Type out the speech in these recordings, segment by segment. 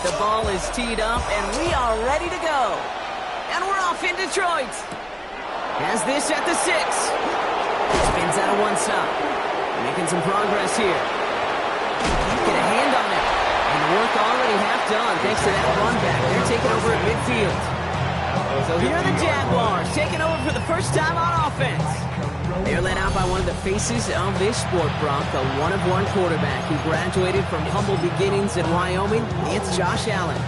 The ball is teed up, and we are ready to go. And we're off in Detroit. Has this at the 6. Spins out of one side. Making some progress here. Get a hand on it. And the work already half done thanks to that run back. They're taking over at midfield. So here are the Jaguars taking over for the first time on offense. They're led out by one of the faces of this sport, Brock, a one-of-one quarterback who graduated from humble beginnings in Wyoming. It's Josh Allen.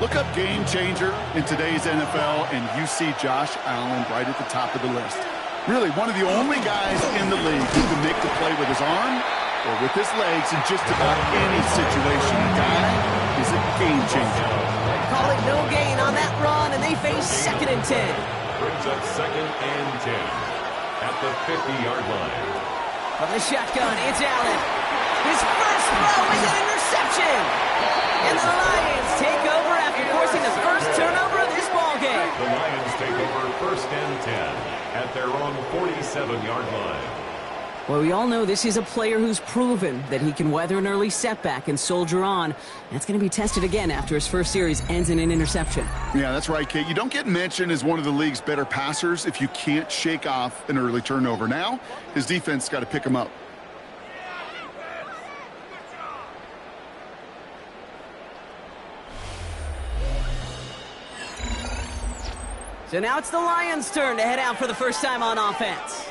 Look up game changer in today's NFL, and you see Josh Allen right at the top of the list. Really, one of the only guys in the league who can make the play with his arm or with his legs in just about any situation. The guy is a game changer. Call it no gain on that run, and they face 2nd and 10. Brings up 2nd and 10. At the 50-yard line. From the shotgun, it's Allen. His first throw is an interception. And the Lions take over after forcing the first turnover of this ballgame. The Lions take over 1st and 10 at their own 47-yard line. Well, we all know this is a player who's proven that he can weather an early setback and soldier on. That's going to be tested again after his first series ends in an interception. Yeah, that's right, Kate. You don't get mentioned as one of the league's better passers if you can't shake off an early turnover. Now, his defense got to pick him up. So now it's the Lions' turn to head out for the first time on offense.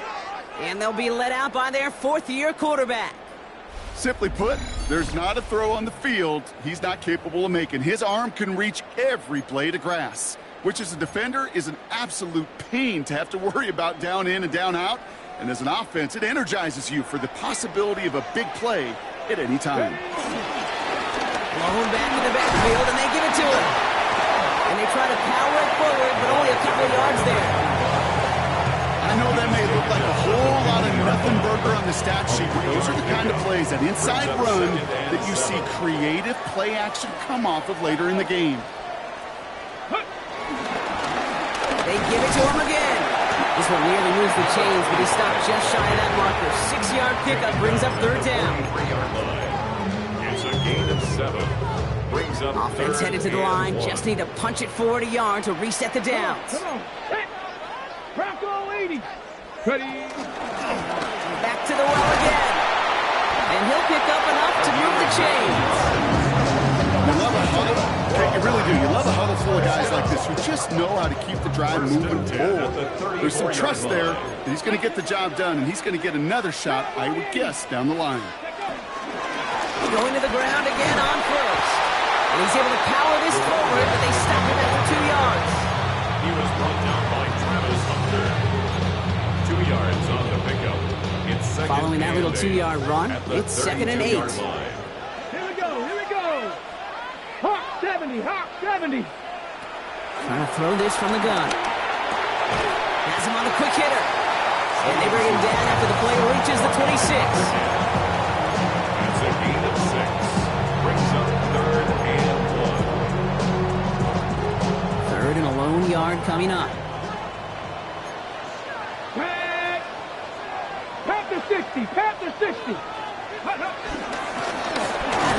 And they'll be led out by their 4th-year quarterback. Simply put, there's not a throw on the field he's not capable of making. His arm can reach every blade of grass, which as a defender is an absolute pain to have to worry about down in and down out. And as an offense, it energizes you for the possibility of a big play at any time. Blown back in the backfield, and they give it to him. And they try to power it forward, but only a couple of yards there. I know that may look like a whole lot of nothing burger on the stat sheet, but those are the kind of plays, that inside run, that you see creative play action come off of later in the game. They give it to him again. This one nearly moves the chains, but he stopped just shy of that marker. 6-yard pickup brings up 3rd down. It's a gain of 7. Brings up offense headed to the line. Just need to punch it forward a yard to reset the downs. Come on. Bronco 80. Ready. Back to the well again. And he'll pick up enough to move the chains. You love a huddle. Okay, you really do. You love a huddle full of guys like this who just know how to keep the drive moving forward. There's some trust there that he's going to get the job done, and he's going to get another shot, I would guess, down the line. Going to the ground again on first. And he's able to power this forward, but they stop him after 2 yards. He was brought down by Travis Hunter. 2 yards on the pickup. It's second. Following that little 2-yard run, it's 2nd and 8. Here we go. Hawk 70. Trying to throw this from the gun. Has him on a quick hitter. And they bring him down after the play reaches the 26. It's a gain of 6. Brings up 3rd and 1. 3rd and a lone yard coming up. Panther 60. Out of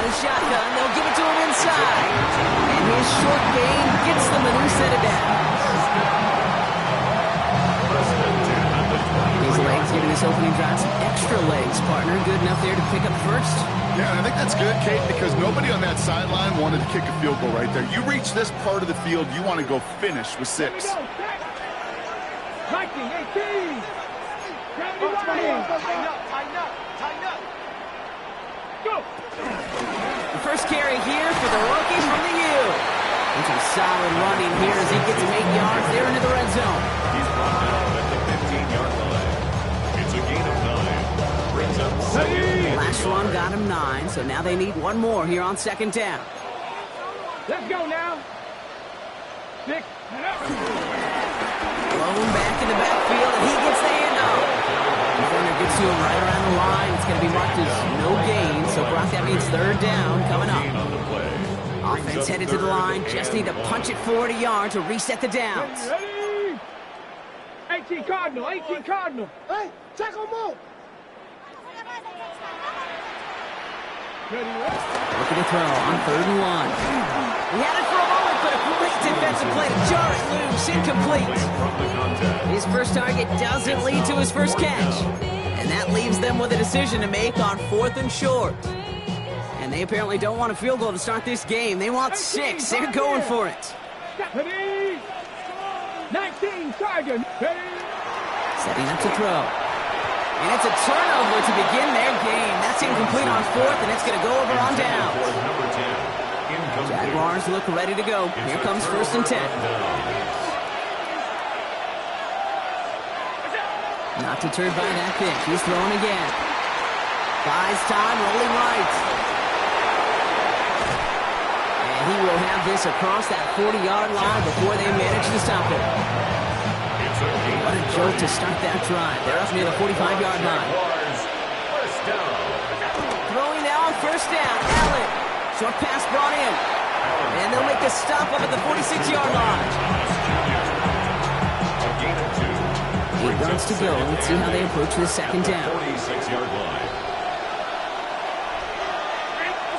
the shotgun, they'll give it to him inside. And his short gain gets them a new set of downs. His legs giving this opening drive some extra legs, partner. Good enough there to pick up first. Yeah, and I think that's good, Kate, because nobody on that sideline wanted to kick a field goal right there. You reach this part of the field, you want to go finish with 6. 19, 18. Tighten up. Go. The first carry here for the rookie from the U. And some solid running here as he gets him 8 yards there into the red zone. He's brought down at the 15-yard line. It's a gain of 9. Brings up 2nd. Last run got him 9, so now they need one more here on 2nd down. Let's go now. 6. Blown back in the backfield, and he gets the handoff. Defender gets to him right around the line. It's going to be marked as no gain, so Brock, that means third down coming up. On the play. Offense headed to the line, just need to punch it 40 yards to reset the downs. Ready? 18 Cardinal, 18 Cardinal. Hey, check them out. Ready, Looking to throw on 3rd and 1. He had it for a moment, but a great defensive play to jar it loose, incomplete. From the contest. His first target doesn't lead to his first catch. And that leaves them with a decision to make on 4th and short. And they apparently don't want a field goal to start this game. They want 6. They're going for it. ready. 19 Tiger. Ready. Setting up to throw. And it's a turnover to begin their game. That's incomplete on 4th, and it's going to go over on down. Number 10. Incomplete. Jaguars look ready to go. Here comes 1st and 10. Not deterred by that pitch. He's throwing again. Buys time, rolling right. And he will have this across that 40-yard line before they manage to stop it. What a jolt to start that drive. They're up near the 45-yard line. First down. Throwing now on 1st down. Allen. Short pass brought in. And they'll make a stop up at the 46-yard line. A gain of 2. 8 yards to go. Let's see how they approach this 2nd down. 46-yard line.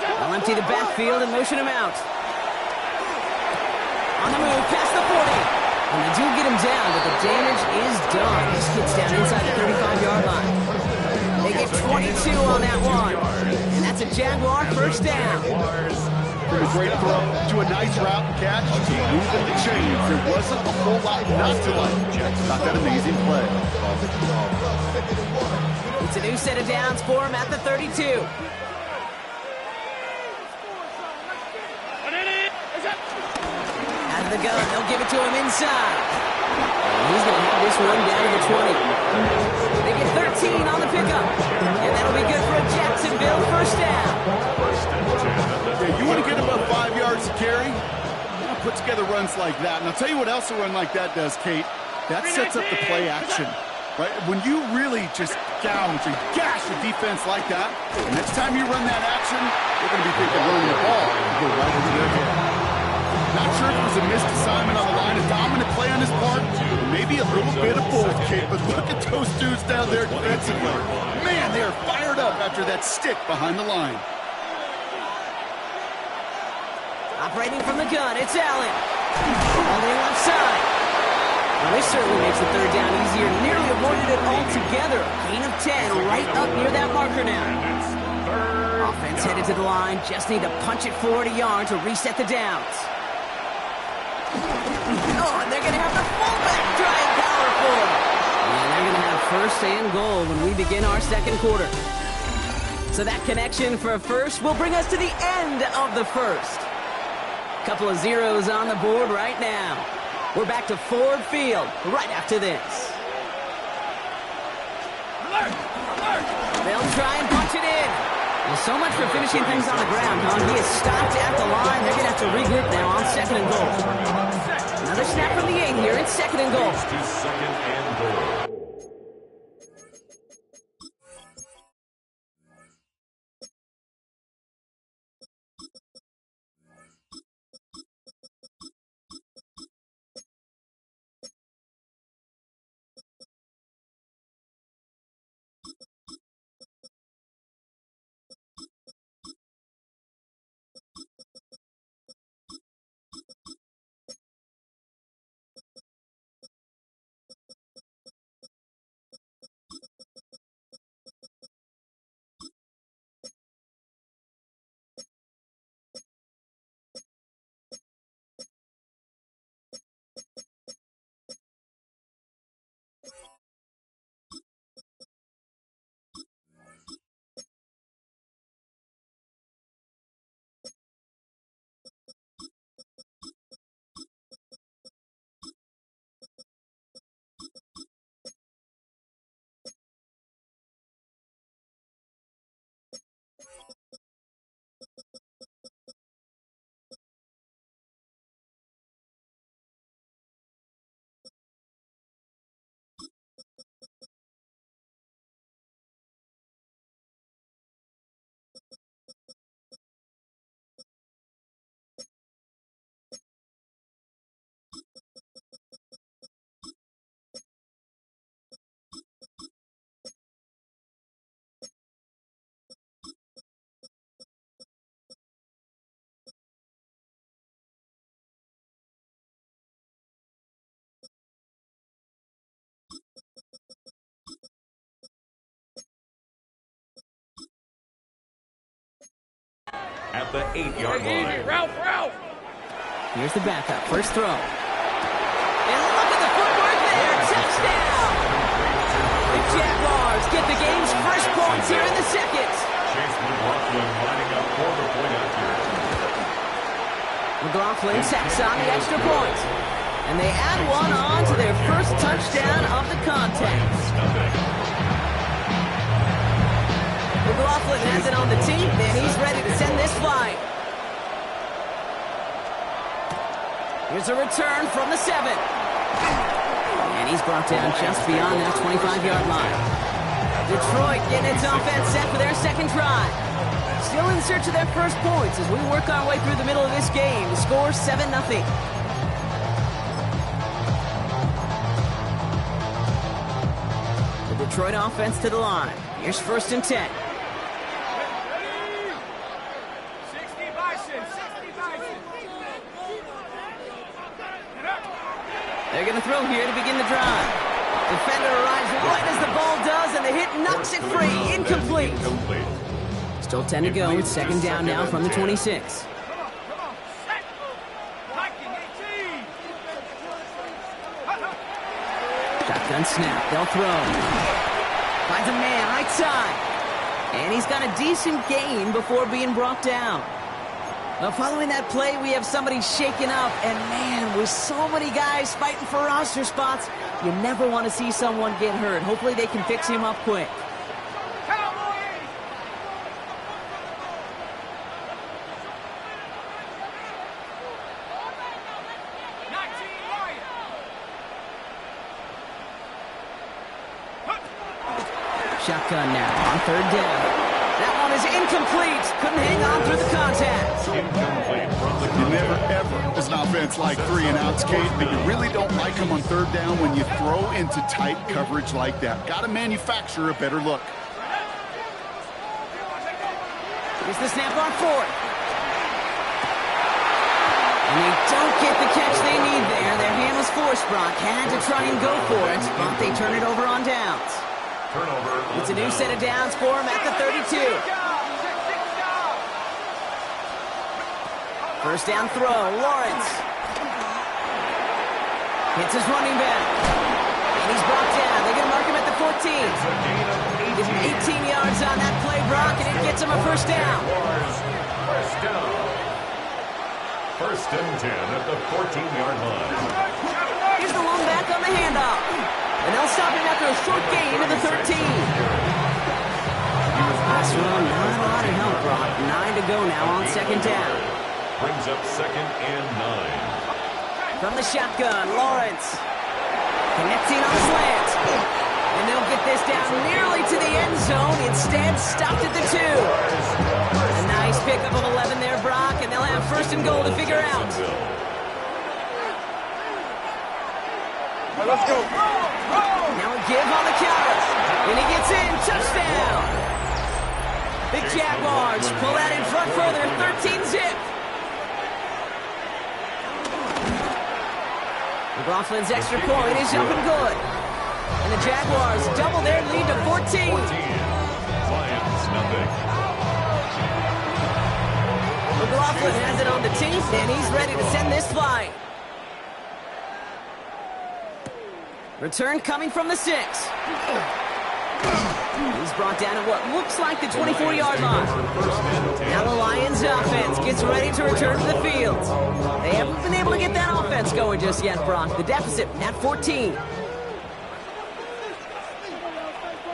They'll empty the backfield and motion him out. On the move, past the 40. And they do get him down, but the damage is done. This kid's down inside the 35-yard line. They get 22 on that one. And that's a Jaguar 1st down. From a great throw to a nice route catch to moving the chains. There wasn't a whole lot not to like about that amazing play. It's a new set of downs for him at the 32. Out of the gun, they'll give it to him inside. And he's going to have this one down to the 20. They get 13 on the pickup. And that'll be good for a Jacksonville 1st down. Yeah, you want to get above 5 yards to carry? Put together runs like that. And I'll tell you what else a run like that does, Kate. That sets up the play action. Right? When you really just gouge and gash a defense like that, the next time you run that action, you're going to be thinking running the ball. You go right over their head. Not sure if it was a missed assignment on the line, a dominant play on his part, maybe a little bit of both, Kate, but look at those dudes down there defensively. Man, they are fired up after that stick behind the line. Operating from the gun, it's Allen. On the left side. Well, this certainly makes the 3rd down easier. Nearly avoided it altogether. Gain of 10 right up near that marker now. Offense headed to the line. Just need to punch it 40 yards to reset the downs. Oh, and they're going to have the fullback trying powerful. And they're going to have 1st and goal when we begin our 2nd quarter. So that connection for a first will bring us to the end of the 1st. Couple of zeros on the board right now. We're back to Ford Field right after this. They'll try and punch it in. Well, so much for finishing things on the ground, huh? He is stopped at the line. They're going to have to regroup now on 2nd and goal. Another snap from the 8 here. It's 2nd and goal. To 2nd and goal. at the 8-yard line. Ralph! Here's the backup. First throw. And look at the footwork there. Touchdown! The Jaguars get the game's first points here in the second. Chase McLaughlin lining up for the point after. McLaughlin sacks on the extra point. And they add one on to their first touchdown of the contest. McLaughlin has it on the team, and he's ready to send this flight. Here's a return from the 7. And he's brought down just beyond that 25-yard line. Detroit getting its offense set for their second drive. Still in search of their first points as we work our way through the middle of this game. The score 7-0. The Detroit offense to the line. Here's 1st and 10. They're going to throw here to begin the drive. Defender arrives right as the ball does, and the hit knocks it free. Incomplete. Still 10 to go. It's 2nd down now from the 26. Shotgun snap. They'll throw. Finds a man right side. And he's got a decent gain before being brought down. Well, following that play, we have somebody shaken up. And, man, with so many guys fighting for roster spots, you never want to see someone get hurt. Hopefully they can fix him up quick. Shotgun now on 3rd down. That one is incomplete. Couldn't hang on through the contact. Incomplete from the You never, ever, as an offense, like 3-and-outs, Kate, but you really don't like them on 3rd down when you throw into tight coverage like that. Got to manufacture a better look. Here's the snap on 4th. And they don't get the catch they need there. Their hand was forced. Brock had to try and go for it, but they turn it over on downs. turnover. It's a new set of downs for him at the 32. First down throw, Lawrence. Hits his running back. And he's brought down. They're going to mark him at the 14. Gives him 18 yards on that play, Brock, and it gets him a first down. First down. First and 10 at the 14-yard line. Here's the lone back on the handoff. And they'll stop him after a short gain to the 13. Last run, not a lot of help, Brock. 9 to go now on second down. Brings up second and 9. From the shotgun, Lawrence. Connecting on the slant. And they'll get this down nearly to the end zone. Instead, stopped at the 2. A nice pickup of 11 there, Brock, and they'll have first and goal to figure out. Let's go. Now a give on the counter. And he gets in. Touchdown. The Jaguars pull that in front further. 13-zip. McLaughlin's extra point is up and good. And the Jaguars double their lead to 14. Lions, nothing. McLaughlin has it on the team, and he's ready to send this flight. Return coming from the 6. He's brought down at what looks like the 24-yard line. Now the Lions offense gets ready to return to the field. They haven't been able to get that offense going just yet, Brock. The deficit at 14.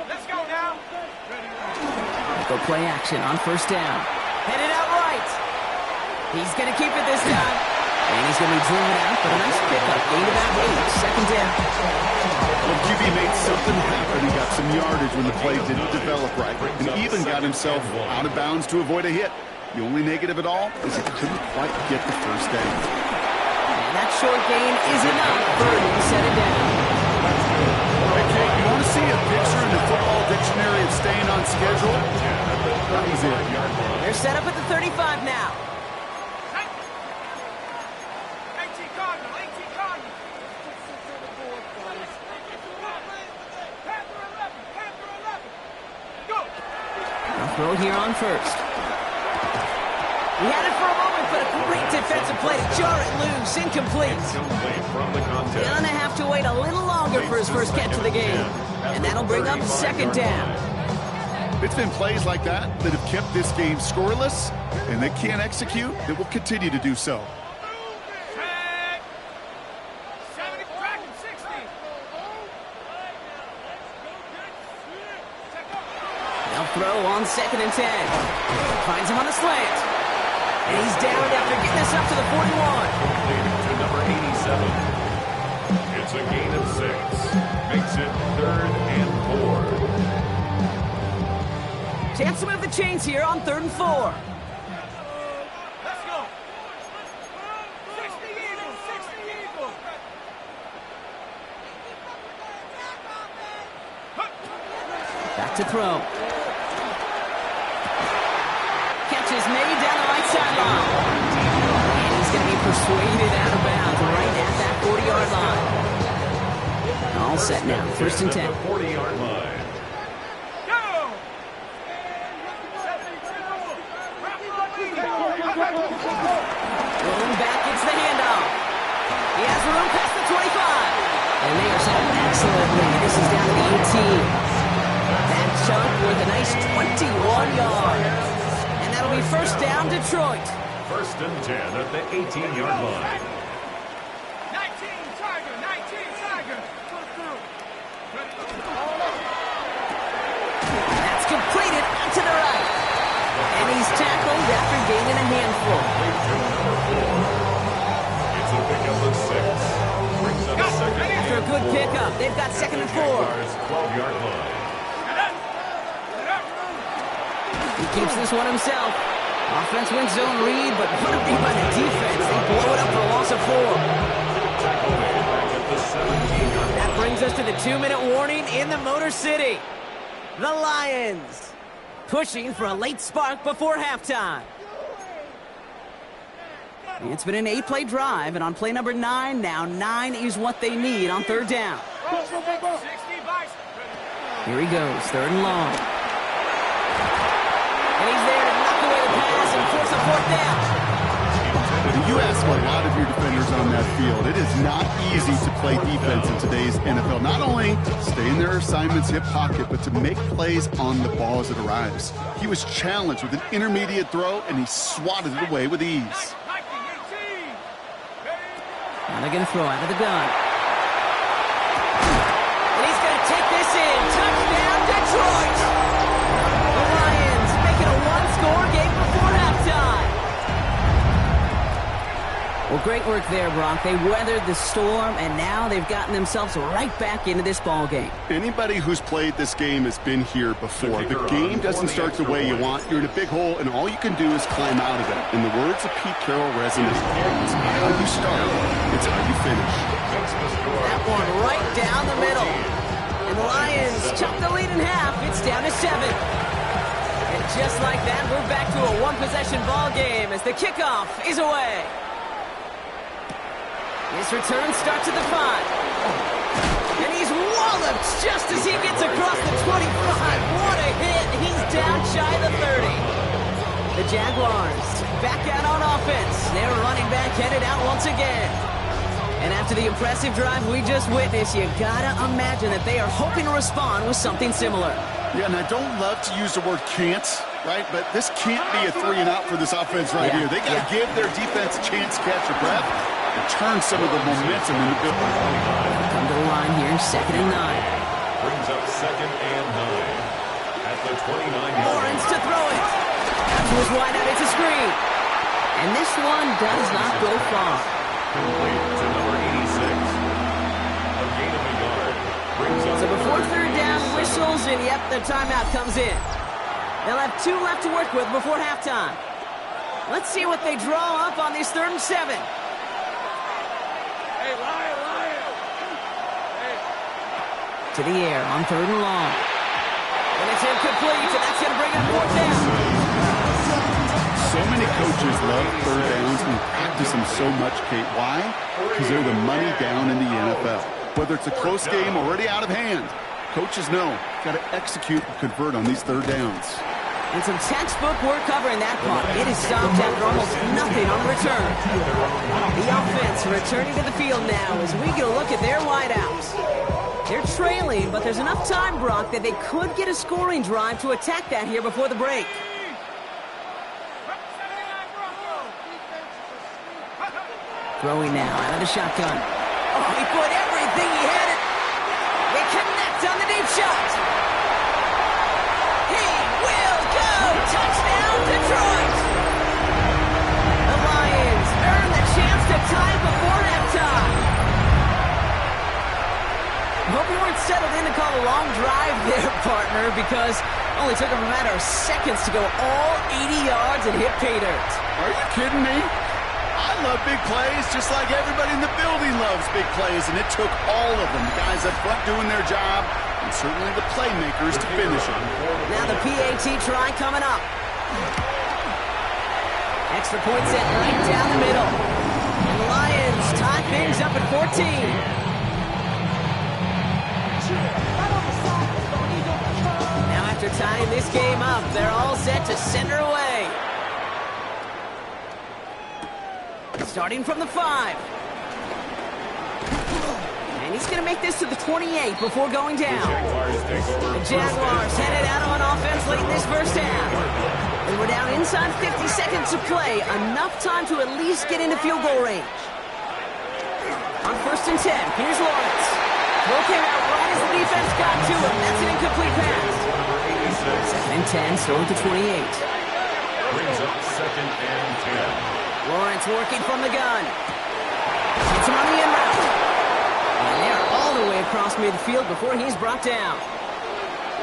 Let's go now. Go play action on first down. Headed out right. He's going to keep it this time. And he's going to be driven out, but a nice pickup. Gain about 8. Second down. Well, QB made something happen. He got some yardage when the play didn't develop right, and even got himself out of bounds to avoid a hit. The only negative at all is he couldn't quite get the first down. And that short gain is enough. Burton set it down. Hey, Kate, you want to see a picture in the football dictionary of staying on schedule? That was it. They're set up at the 35 now. 18 Cardinal, 18 Cardinal. Panther 11, Panther 11. Go. Throw here on first. He had it for a moment, but a great defensive play to jar it loose. Incomplete. Incomplete from the contest. Gonna have to wait a little longer for his first catch of the game. And that'll bring up second down. It's been plays like that that have kept this game scoreless, and they can't execute. They will continue to do so. 70, track him, 60. They'll throw on 2nd and 10. Finds him on the slant. And he's down after getting this up to the 41. Completed to number 87. It's a gain of 6. Makes it 3rd and 4. Chance to move the chains here on 3rd and 4. Let's go. 60 Eagles, 60 Eagles. Back to throw. Catch is made down the right sideline. And he's going to be persuaded out of bounds right at that 40-yard line. All set now, 1st and 10. 40-yard line. Rolling back, gets the handoff. He has room past the 25. And they are set up excellently. This is down to the 18. That chunk with a nice 21 yards. And that'll be 1st down, Detroit. 1st and 10 at the 18-yard line. 19 Tiger, 19 Tiger. That's completed out to the right. And he's tackled after gaining a handful. It's a pickup of 6. Brings up second. After a good pickup, they've got 2nd and 4. 12-yard line. He keeps this one himself. Offense wins zone read, but what a read by the defense. They blow it up for a loss of 4. Tackle made back at the 17-yard line. That brings us to the 2-minute warning in the Motor City. The Lions pushing for a late spark before halftime. It's been an 8-play drive, and on play number 9, now 9 is what they need on 3rd down. 60 Bison. Here he goes, 3rd and long. And he's there to knock away the pass and force a 4th down. You ask a lot of your defenders on that field. It is not easy to play defense in today's NFL. Not only stay in their assignment's hip pocket, but to make plays on the ball as it arrives. He was challenged with an intermediate throw, and he swatted it away with ease. Now they're going to throw out of the gun. And he's going to take this in. Touchdown, Detroit! The Lions making a one-score game before halftime. Well, great work there, Brock. They weathered the storm, and now they've gotten themselves right back into this ball game. Anybody who's played this game has been here before. The game doesn't start the way you want. You're in a big hole, and all you can do is climb out of it. In the words of Pete Carroll resonate, it's not how you start, it's how you finish. That one right down the middle. And the Lions chop the lead in half. It's down to 7. And just like that, we're back to a one-possession ball game as the kickoff is away. His return starts at the 5. And he's walloped just as he gets across the 25. What a hit. He's down shy of the 30. The Jaguars back out on offense. Their running back headed out once again. And after the impressive drive we just witnessed, you gotta imagine that they are hoping to respond with something similar. Yeah, and I don't love to use the word can't, right? But this can't be a 3-and-out for this offense right here. They got to give their defense a chance to catch their breath and turn some of the momentum in the building. Come to the line here, 2nd and 9. Brings up 2nd and 9 at the 29-yard Lawrence to throw it. After his wide out, it's a screen. And this one does not go far. Complete to number 86. A gain of a yard. Brings up So before 3rd down whistles, and yep, the timeout comes in. They'll have 2 left to work with before halftime. Let's see what they draw up on this 3rd and 7. Hey, Lion! Hey. To the air on 3rd and long. And it's incomplete, so that's going to bring it 4th down. So many coaches love 3rd downs and practice them so much, Kate. Why? Because they're the money down in the NFL. Whether it's a close game already out of hand, coaches know got to execute and convert on these 3rd downs. And some textbook work covering that part. It is stopped after almost nothing on the return. The offense returning to the field now as we get a look at their wideouts. They're trailing, but there's enough time, Brock, that they could get a scoring drive to attack that here before the break. Throwing now out of the shotgun. Oh, he put everything he had it. They connect on the deep shot. He will go. Touchdown, Detroit. The Lions earn the chance to tie before halftime. Hope you weren't settled in to call a long drive there, partner, because it only took them a matter of seconds to go all 80 yards and hit pay dirt. Are you kidding me? I love big plays, just like everybody in the building loves big plays, and it took all of them, the guys up front doing their job, and certainly the playmakers to finish it. Now the PAT try coming up. Extra point set right down the middle. And the Lions tie things up at 14. Now after tying this game up, they're all set to send her away. Starting from the 5. And he's going to make this to the 28 before going down. The Jaguars headed out on offense late in this first half. And we're down inside 50 seconds to play. Enough time to at least get into field goal range. On 1st and 10, here's Lawrence. Throw came out right as the defense got to him. That's an incomplete pass. 2nd and 10, still at the 28. Brings up 2nd and 10. Lawrence working from the gun. Hits him on the end route. And they're all the way across midfield before he's brought down.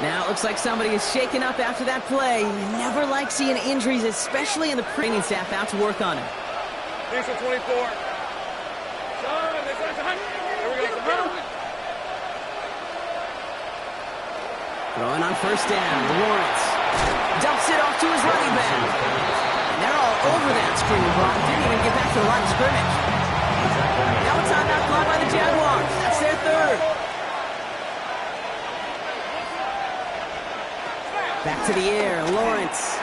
Now it looks like somebody is shaken up after that play. You never like seeing injuries, especially in the training staff out to work on him. Here's the 24. There we go. Throwing on 1st down. Lawrence dumps it off to his running back. They're all over that screen block. Didn't even get back to the line of scrimmage. Now a timeout called by the Jaguars. That's their 3rd. Back to the air. Lawrence.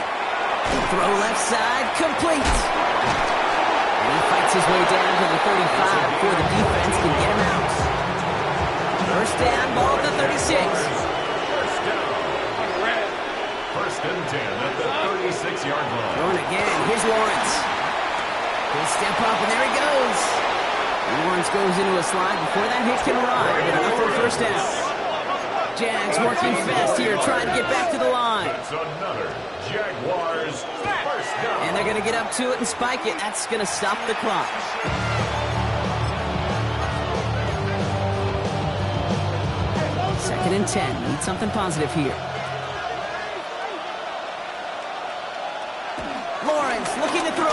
Throw left side. Complete. And he fights his way down to the 35 before the defense can get him out. 1st down, ball at the 36. 1st and 10 at the 36-yard line. Throwing again. Here's Lawrence. He'll step up, and there he goes. Lawrence goes into a slide before that hit can arrive. And enough for a 1st down. Jags working fast here, trying to get back to the line. It's another Jaguars 1st down. And they're going to get up to it and spike it. That's going to stop the clock. Second and 10. Need something positive here. Lawrence looking to throw.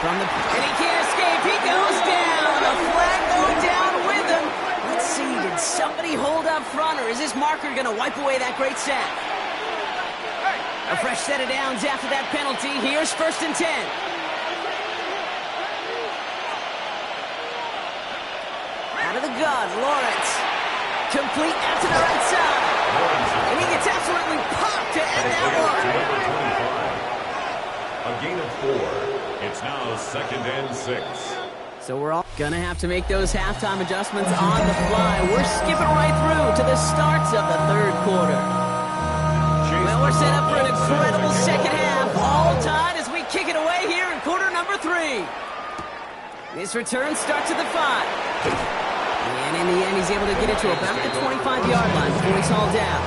And he can't escape. He goes down. A flag going down with him. Let's see, did somebody hold up front, or is this marker going to wipe away that great sack? A fresh set of downs after that penalty. Here's 1st and 10. Out of the gun, Lawrence. Complete out to the right side. And he gets absolutely popped to end that one. A gain of 4. It's now 2nd and 6. So we're all going to have to make those halftime adjustments on the fly. We're skipping right through to the starts of the 3rd quarter. Well, we're set up for an incredible 2nd half. All tied as we kick it away here in quarter number 3. This return starts at the 5. And in the end, he's able to get it to about the 25-yard line before he's hauled down.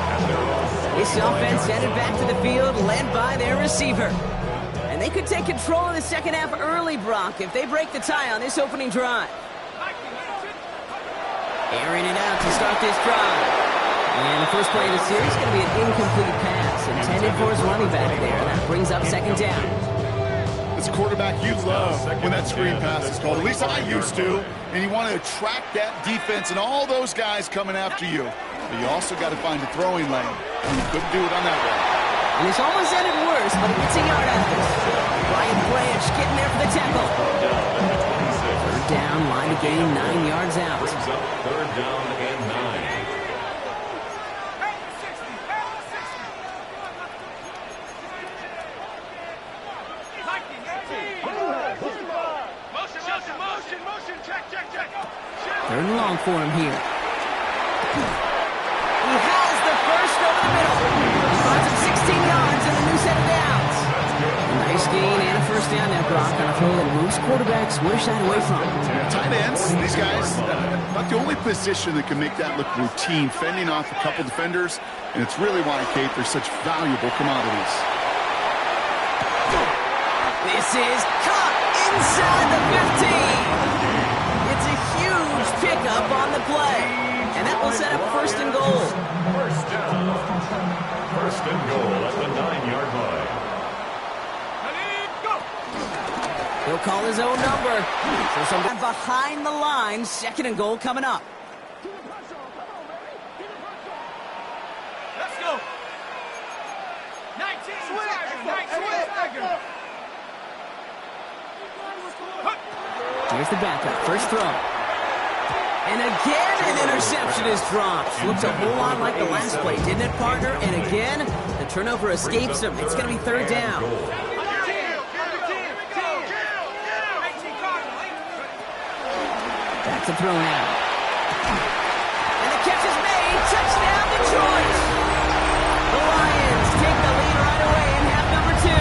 This offense headed back to the field, led by their receiver. And they could take control of the 2nd half early, Brock, if they break the tie on this opening drive. Airing it out to start this drive. And the first play of the series is going to be an incomplete pass intended for his running back there. And that brings up 2nd down. As a quarterback, you love when that screen pass is called. At least I used to. And you want to attract that defense and all those guys coming after you. But you also got to find a throwing lane. And you couldn't do it on that one. And it's almost ended worse, but he gets a yard out of this. Ryan Branch getting there for the tackle. 3rd down, line to gain 9 yards out. Brings up 3rd down and 9. Third and long for him here. He has the first over the middle. Runs him 16 yards in the new set of downs. A nice gain and a first down now, Brock, on a throw that most quarterbacks wish that away from. Tight ends, these guys, not the only position that can make that look routine, fending off a couple defenders, and it's really why, Kate, they're such valuable commodities. This is caught inside the 15. It's a huge pickup on the play, and that will set up first and goal. First down. First and goal at the 9-yard line. He'll call his own number. So some behind the line, second and goal coming up. Let's go. 19 Swagger. Here's the backup. First throw. And again, an interception is dropped. Looks a whole lot like the last play, didn't it, partner? And again, the turnover escapes him. It's going to be third down. Back to throw now. And the catch is made. Touchdown, Detroit. The Lions take the lead right away in half number 2.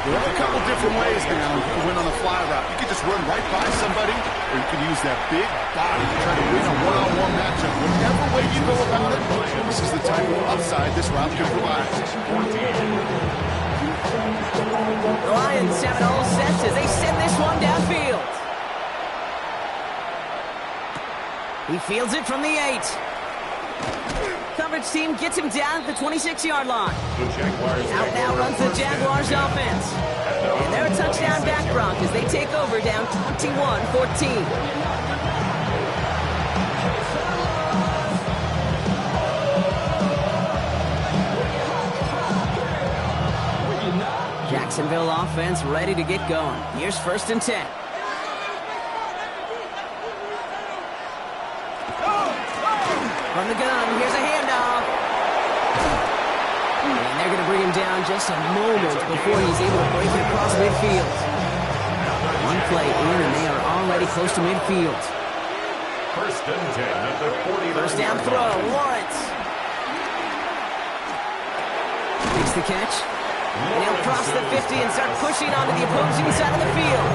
There are a couple different ways now to win on a fly route. You can just run right by somebody, or you can use that big body to try to win a one-on-one matchup. Whatever way you go about it, this is the type of upside this route can provide. The Lions have it all set as they send this one downfield. He fields it from the 8. Coverage team gets him down at the 26-yard line. Out now runs the Jaguars offense. And they're a touchdown back, Brock, as they take over down 21-14. Jacksonville offense ready to get going. Here's first and 10. From the gun, here's a handoff. And they're going to bring him down just a moment before he's able to break it across midfield. One play in, and they are already close to midfield. First and 10 at the 49. First down throw, Lawrence. Makes the catch. And he'll cross the 50 and start pushing onto the opposing side of the field.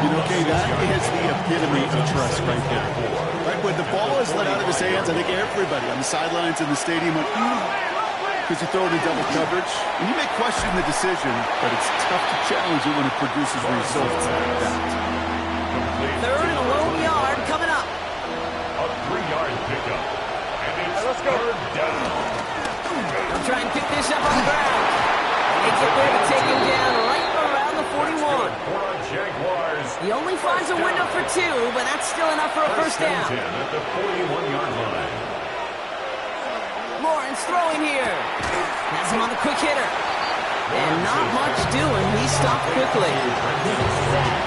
You know, Kay, that is the epitome of trust right there. Right when the ball is let out of his hands, I think everybody on the sidelines in the stadium went, because you throw it in double coverage. And you may question the decision, but it's tough to challenge it when it produces results like that. Third and a lone yard coming up. A 3-yard pickup. And it's third down. They'll try and pick this up on the ground. And they get there to take him down right around the 41. Jaguars. He only finds a window for 2, but that's still enough for a first down. 10 at the 41-yard line. Lawrence throwing here. Has him on the quick hitter. And not much doing. He stopped quickly.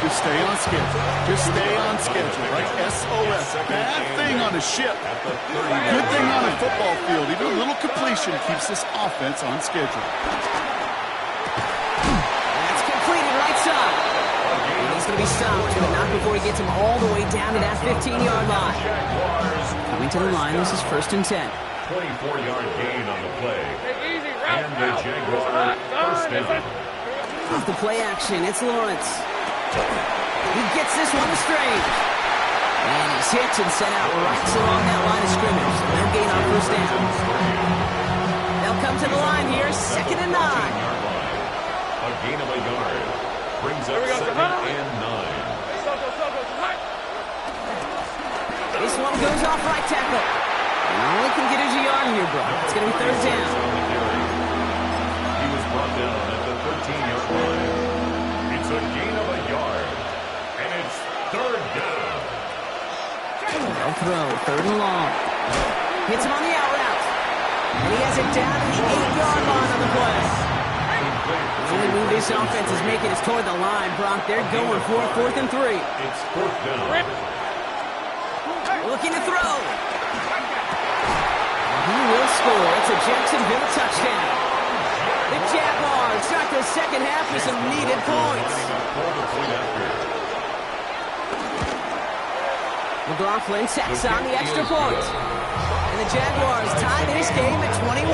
Just stay on schedule. Just stay on schedule, right? SOS. Bad thing on a ship. Good thing on a football field. Even a little completion keeps this offense on schedule. That's completed right side. And he's going to be stopped, but not before he gets him all the way down to that 15-yard line. Coming to the line, this is first and 10. 24-yard gain on the play. And the Jaguars first down. Off the play action, it's Lawrence. He gets this one straight. And he's hit and set out right along that line of scrimmage. No gain on first down. They'll come to the line here, second and 9. A gain of a yard. Brings up second and 9. This one goes off right tackle. And all he can get is a yard here, bro. It's going to be third down. He was brought down at the 13-yard line. It's a gain of a yard. And it's third down. They'll throw, third and long. Hits him on the out route. And he has it down to the 8-yard line on the play. The only move this offense is making is toward the line, Brock. They're going for fourth and 3. It's fourth down. Looking to throw. He will score. It's a Jacksonville touchdown. The Jaguars start the second half with some needed points. McLaughlin tacks on the extra point. And the Jaguars tie this game at 21.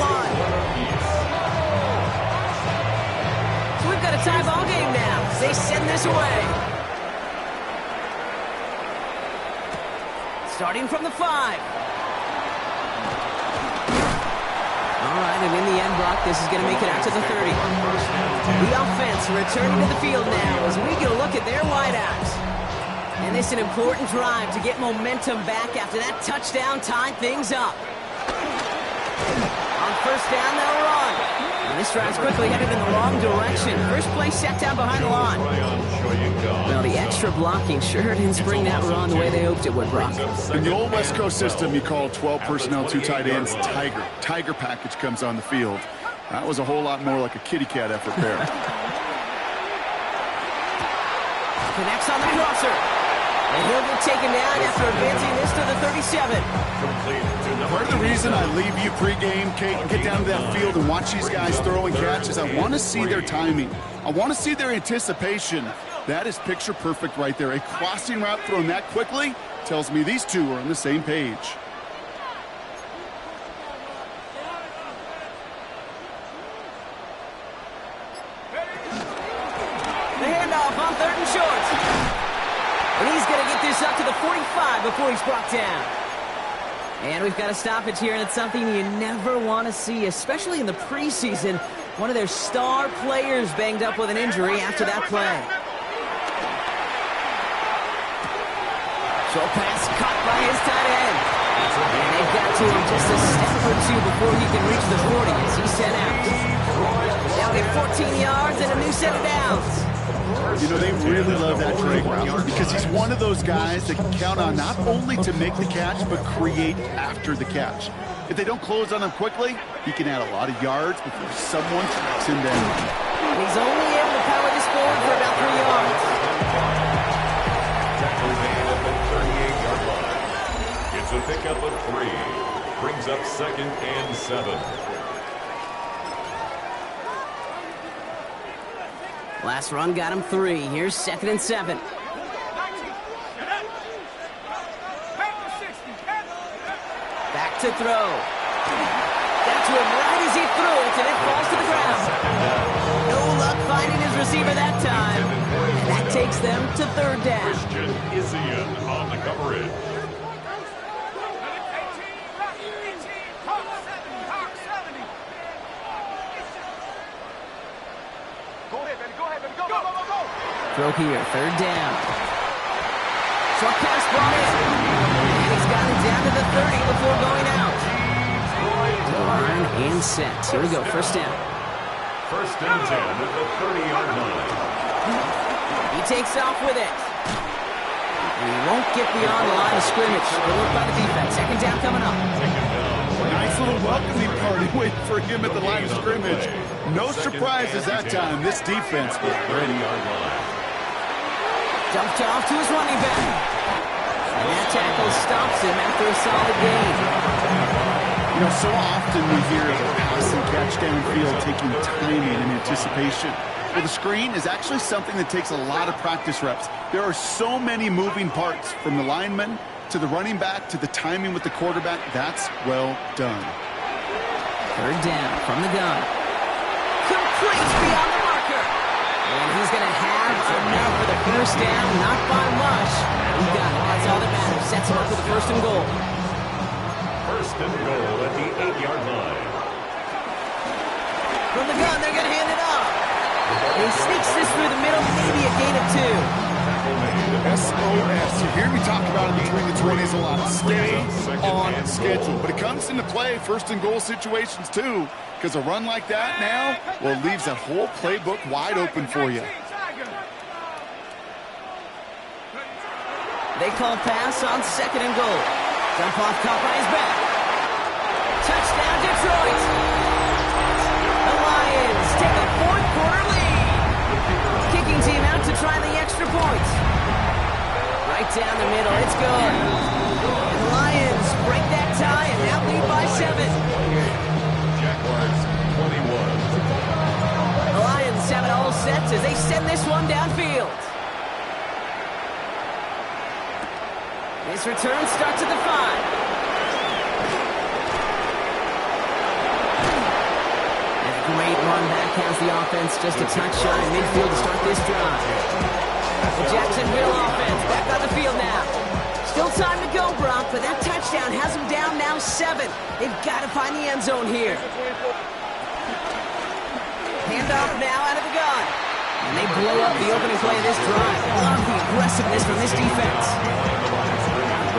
So we've got a tie ball game now. They send this away. Starting from the 5. All right, and in the end, Brock, this is going to make it out to the 30. The offense returning to the field now as we get a look at their wideouts. And this is an important drive to get momentum back after that touchdown tied things up. On first down, they'll run. And this drive's quickly headed in the wrong direction. First play set down behind the line. Well, the extra blocking sure didn't spring that run the way they hoped it would, Brock. In the old West Coast system, you call 12 personnel, 2 tight ends, Tiger. Tiger package comes on the field. That was a whole lot more like a kitty cat effort there. Connects on the crosser. And he'll get taken down after advancing this to the 37. Part of the reason I leave you pregame, Kate, and get down to that field and watch these guys throw and catch is I want to see their timing. I want to see their anticipation. That is picture perfect right there. A crossing route thrown that quickly tells me these two are on the same page. The handoff on 3rd and short. And he's going to get this up to the 45 before he's brought down. And we've got a stoppage here, and it's something you never want to see, especially in the preseason. One of their star players banged up with an injury after that play. Short pass caught by his tight end. And they've got to him just a step or two before he can reach the 40 as he's sent out. They'll get 14 yards and a new set of downs. You know, they really love that drag route because he's one of those guys that can count on not only to make the catch, but create after the catch. If they don't close on him quickly, he can add a lot of yards before someone tracks him down. And he's only able to power this forward for about 3 yards. Tackle man at the 38-yard line. It's a pickup of 3. Brings up 2nd and 7. Last run got him 3. Here's 2nd and 7. Back to throw. Got to him right as he threw it, and it falls to the ground. No luck finding his receiver that time. And that takes them to 3rd down. Christian Isian on the coverage. Throw here, 3rd down. Short pass ball in. And he's got it down to the 30 before going out. Line and set. Here we go, 1st down. 1st and 10 at the 30-yard line. He takes off with it. And he won't get beyond the line of scrimmage. Good work by the defense. 2nd down coming up. Nice little welcoming party waiting for him at the line of scrimmage. No surprises that time. This defense was ready. Dumped off to his running back. And that tackle stops him after a solid gain. You know, so often we hear the pass and catch downfield taking timing and anticipation. Well, the screen is actually something that takes a lot of practice reps. There are so many moving parts from the lineman to the running back to the timing with the quarterback. That's well done. 3rd down from the gun. Complete beyond the marker. And he's going to have enough for the 1st down, not by much. He got it. That's all that matters. Sets him up with the 1st and goal. 1st and goal at the 8-yard line. From the gun, they're going to hand it off. And he sneaks this through the middle, maybe a gain of 2. SOS. You hear me talk about it between the 20s a lot. Stay on schedule. But it comes into play 1st and goal situations too, because a run like that now, well, leaves that whole playbook wide open for you. They call pass on 2nd and goal. Dump off caught by his back. Touchdown Detroit. The Lions take a 4th quarter lead. Kicking team out to try the extra point. Right down the middle, it's good. And the Lions break that tie and now lead by 7. Jaguars 21. The Lions have it all set as they send this one downfield. This return starts at the 5. Great run back has the offense just a touch shy of midfield to start this drive. The Jacksonville offense back on the field now. Still time to go, Brock, but that touchdown has them down now 7. They've got to find the end zone here. Handoff now out of the gun. And they blow up the opening play of this drive. Love the aggressiveness from this defense.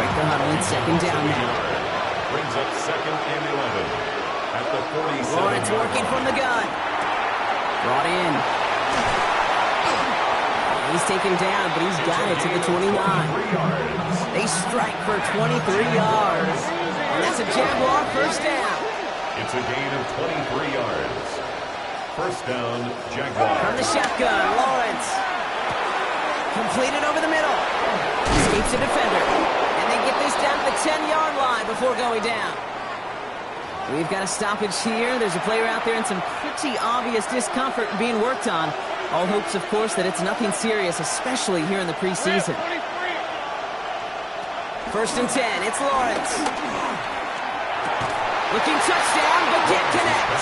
Break the huddle in second down now. Brings up 2nd and 11. At the 47. Lawrence working from the gun. Brought in. He's taken down, but he's got it to the 29. They strike for 23 yards. And that's a Jaguar first down. It's a gain of 23 yards. First down, Jaguar. From the shotgun, Lawrence. Completed over the middle. Escapes a defender. And they get this down to the 10-yard line before going down. We've got a stoppage here. There's a player out there in some pretty obvious discomfort being worked on. All hopes, of course, that it's nothing serious, especially here in the preseason. First and 10, it's Lawrence. Looking touchdown, but can't connect.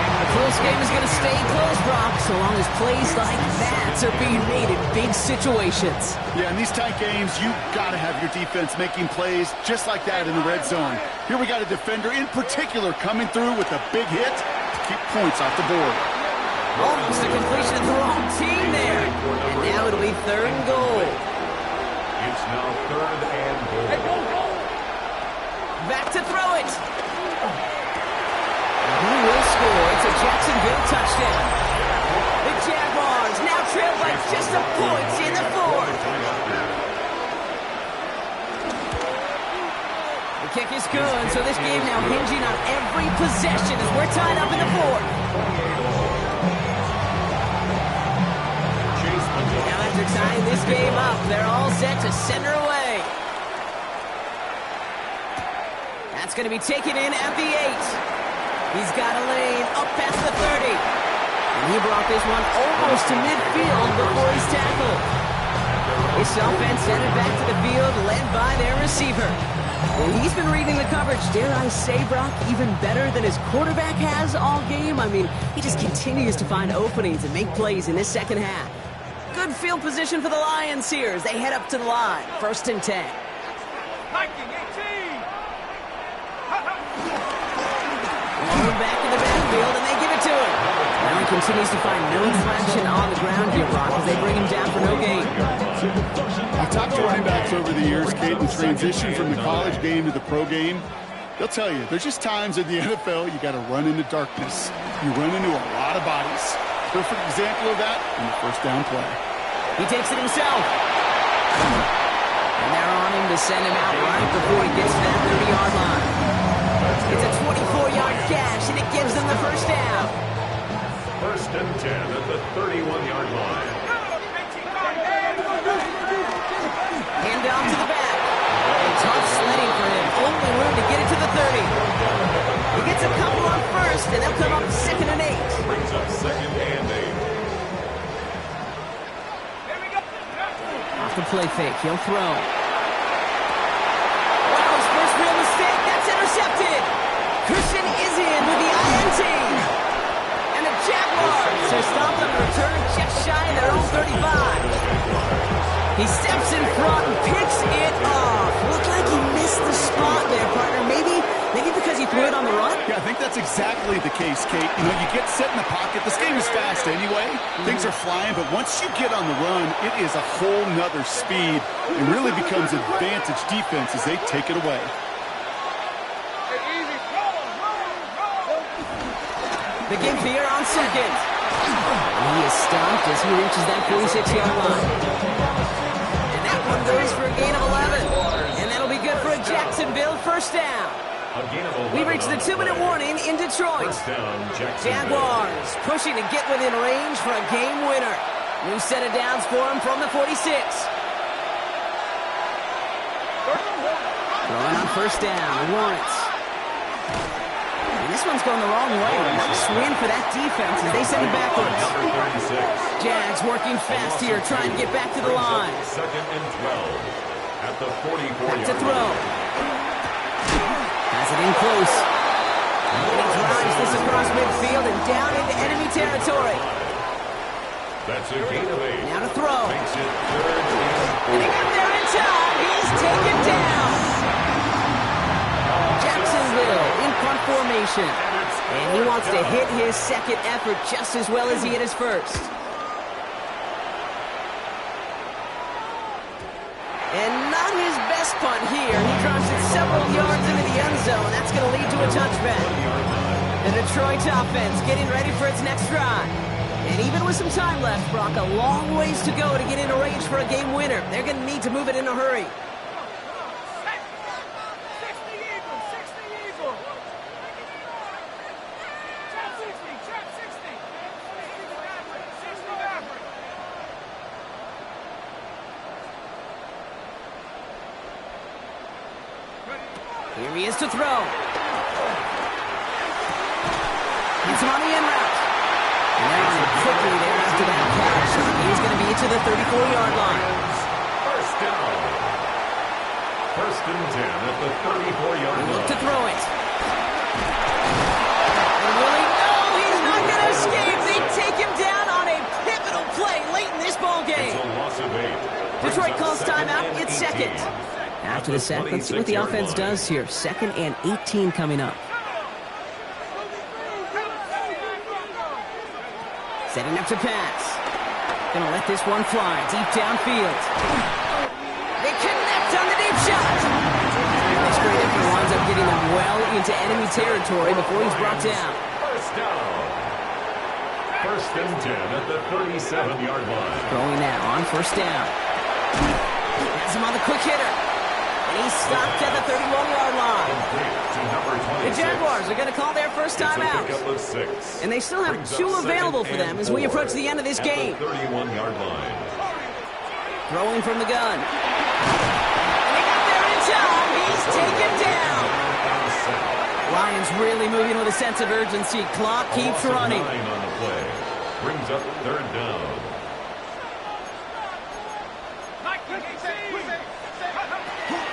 The close game is going to stay close, Brock, so long as plays like that are being made in big situations. Yeah, in these tight games, you got to have your defense making plays just like that in the red zone. Here we got a defender in particular coming through with a big hit to keep points off the board. Almost a completion of the wrong team there. And now it'll be 3rd and goal. It's now 3rd and goal. Hey, go! Back to throw it. Who will score? It's a Jacksonville touchdown. The Jaguars now trail by just a point in the 4th. The kick is good, so this game now hinging on every possession as we're tied up in the 4th. Now after tying this game up, they're all set to send her away. That's going to be taken in at the 8. He's got a lane up past the 30. And he brought this one almost to midfield before he's tackled. This offense sent it back to the field, led by their receiver. And he's been reading the coverage, dare I say, Brock, even better than his quarterback has all game. I mean, he just continues to find openings and make plays in this second half. Good field position for the Lions here as they head up to the line. 1st and 10. Hiking 18! Back in the backfield, and they give it to him. Now he continues to find no traction on the ground here, Brock, as they bring him down for no gain. I've talked to running backs over the years, Kate, in transition from the college game to the pro game. They'll tell you, there's just times in the NFL you got to run into darkness. You run into a lot of bodies. Perfect example of that in the first down play. He takes it himself. And they're on him to send him out right before he gets to that 30-yard line. It's a 24-yard gash, and it gives them the first down. 1st and 10 at the 31-yard line. Hand down to the back. And tough sledding for him. Only room to get it to the 30. He gets a couple on first, and they'll come up 2nd and 8. Brings up 2nd and 8. Off the play fake, he'll throw. Wow, his first real mistake. That's intercepted. Christian is in with the INT. And the Jaguars are stopped on the return just shy of their own 35. He steps in front and picks it off. Looked like he missed the spot there, partner. Maybe because he threw it on the run? Yeah, I think that's exactly the case, Kate. You know, you get set in the pocket. This game is fast anyway. Things are flying, but once you get on the run, it is a whole nother speed. It really becomes advantage defense as they take it away. The give here on 2nd. And he is stopped as he reaches that 46-yard line. And that one goes for a gain of 11. And that'll be good for a Jacksonville first down. We reach the 2-minute warning in Detroit. Jaguars pushing to get within range for a game winner. New set of downs for him from the 46. Throwing on first down, Lawrence. And this one's going the wrong way. Nice win for that defense as they send it backwards. Jags working fast here, trying to get back to the line. 2nd and 12. at the 44-yard To throw. line. Has it in close. And he drives this across midfield and down into enemy territory. That's a gain of 8. Now to throw. Makes it 3rd and And he got there in time. He's taken down. Jacksonville in punt formation. And he wants to hit his second effort just as well as he hit his first. And not his best punt here. He drops it several yards into the end zone. That's going to lead to a touchback. The Detroit offense getting ready for its next drive. And even with some time left, Brock, a long ways to go to get into range for a game winner. They're going to need to move it in a hurry. 60 Eagles, 60 Eagles. Trap 60, trap 60. 60 Maverick. Here he is to throw. Gets him on the end route. And they're on it quickly there after that catch. He's going to be to the 34-yard line. First down. First and 10 at the 34-yard line. Look to throw it. And will he? No, he's not going to escape. They take him down on a pivotal play late in this ball game. It's a loss of 8. Detroit calls timeout. and It's 18. second. After the sack, let's see what the offense does here. 2nd and 18 coming up. Setting up to pass. Gonna let this one fly deep downfield. They connect on the deep shot. This great effort winds up getting them well into enemy territory before he's brought down. First down. First and 10 at the 37-yard line. Throwing now on first down. Has him on the quick hitter. And he's stopped at the 31-yard line. To number 26. The Jaguars are going to call their first time out. It's a pickup of 6. And they still have Brings 2 up available for 2nd them and as we 4 approach the end of this at game. the 31-yard line. Throwing from the gun. And they got there in time. He's taken down. Lions really moving with a sense of urgency. Clock keeps running. 9 on the play. Brings up 3rd down.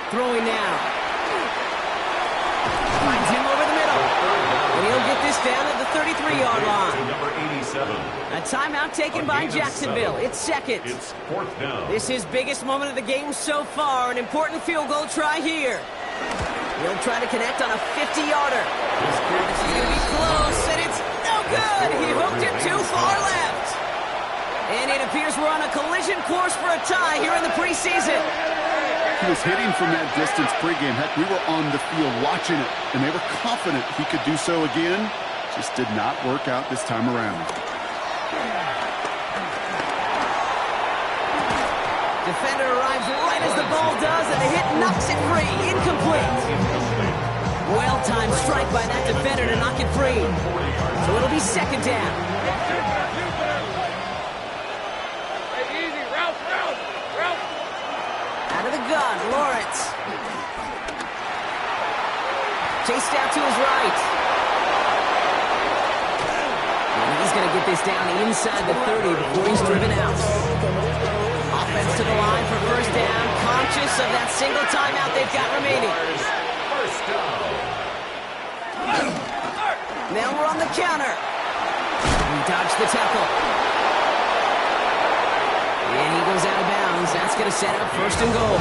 Throwing now. Finds him over the middle. And he'll get this down at the 33-yard To line. number 87. A timeout taken by Jacksonville. It's second. It's 4th down. This is biggest moment of the game so far. An important field goal try here. He'll try to connect on a 50-yarder. This is going to be close, and it's no good. He hooked it too far left. And it appears we're on a collision course for a tie here in the preseason. He was hitting from that distance pregame. Heck, we were on the field watching it, and they were confident he could do so again. Just did not work out this time around. Defender arrives right as the ball does, and the hit knocks it free. Incomplete. Well-timed strike by that defender to knock it free. So it'll be 2nd down. Hey, easy, Ralph. Out of the gun, Lawrence. Chased out to his right. And he's going to get this down inside the 30 before he's driven out. Offense to the line for first down, conscious of that single timeout they've got remaining. First down. Now we're on the counter. He dodged the tackle. And he goes out of bounds. That's going to set up 1st and goal.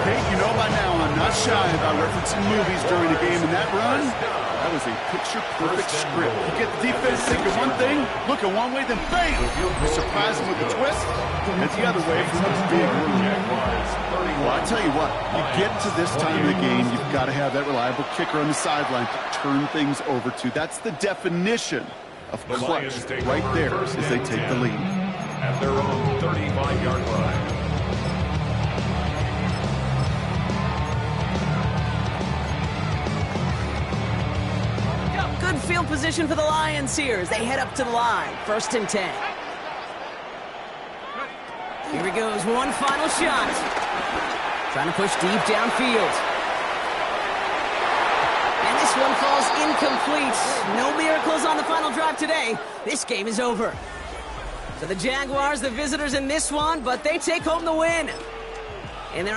Hey, you know by now I'm not shy about referencing movies during a game, and that run, that was a picture-perfect script. You get the defense thinking one thing, looking one way, then bam! You surprise them with a twist, and the other way from a big run. Well, I tell you what, you get to this time of the game, you've got to have that reliable kicker on the sideline to turn things over to. That's the definition of clutch right there as they take the lead. At their own 35-yard line. Good field position for the Lions here as they head up to the line. 1st and 10. Here he goes, one final shot. Trying to push deep downfield. And this one falls incomplete. No miracles on the final drive today. This game is over. So the Jaguars, the visitors in this one, but they take home the win. And they're